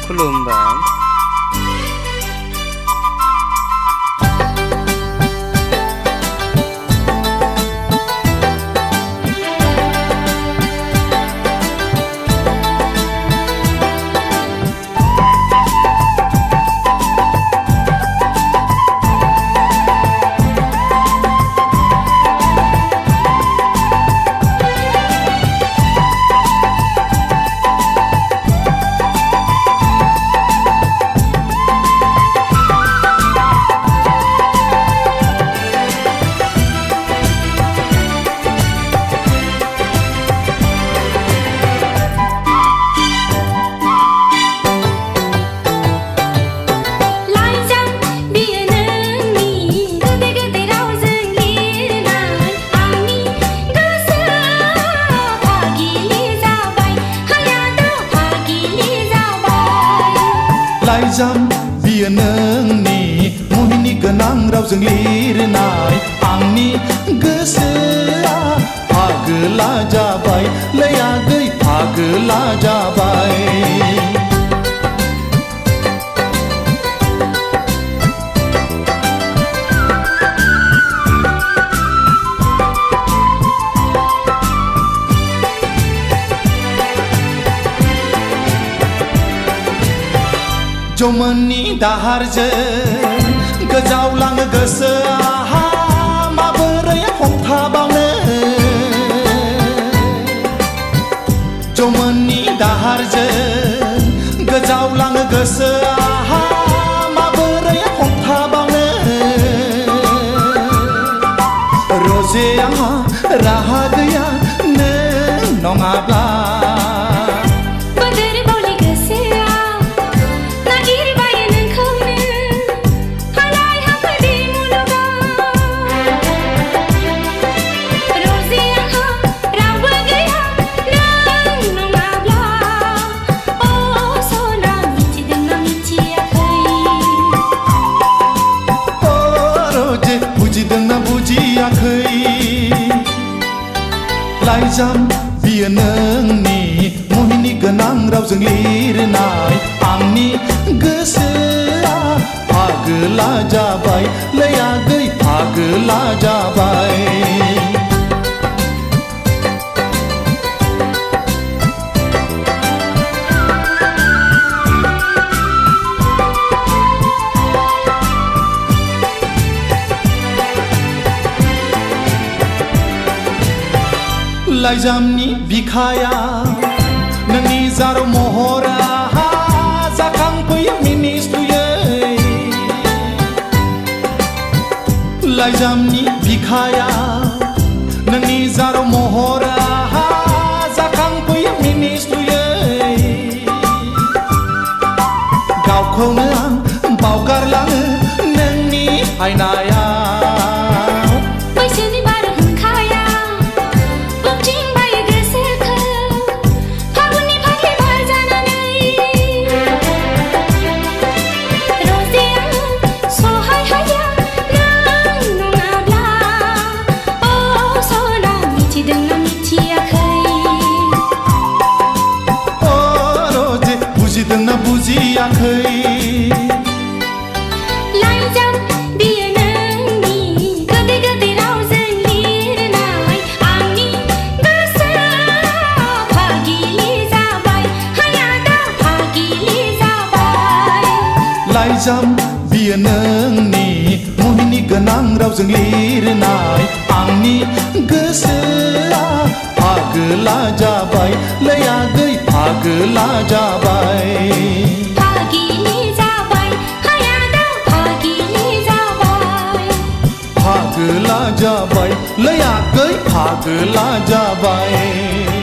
खुलुमबाय। लाइजाम बियो नोंनि मुहिनि गोनां रावजों लिरनाय आंनि गोसोआ फागोला जाबाय लै आगै फागोला जाबाय। जौमोननि दाहारजों गोजावलाङो गोसोआ माबोरै हमथाबावनो। जौमोननि दाहारजों गोजावलाङो गोसोआ माबोरै हमथाबावनो। रजे आंहा राहा गैया नों नङाब्ला। लाइजाम बियो नोंनि मुहिनि गोनां रावजों लिरनाय आंनि गोसोआ फागोला जाबाय लै आगै फागोला जाबाय। लाइजामनि बिखाया नोंनि जार महरा जाखांफैयो मिनिस्लुयै। लाइजामनि बिखाया नोंनि जार महरा जाखांफैयो मिनिस्लुयै। गावखौनो आं बावगारलाङो नोंनि आयनाया। बुजियाखै लाइजाम बियो नोंनि गोदै गोदै रावजों लिरनाय आंनि गोसोआ फागिलि जाबाय हायादा फागिलि जाबाय। लाइजाम बियो नोंनि मुहिनि गोनां रावजों लिरनाय आंनि गोसोआ फागोला जाबाय लै आगै फागोला जाबाय। फागिलि जाबाय हायादा फागिलि जाबाय। फागोला जाबाय लै आगै फागोला जाबाय।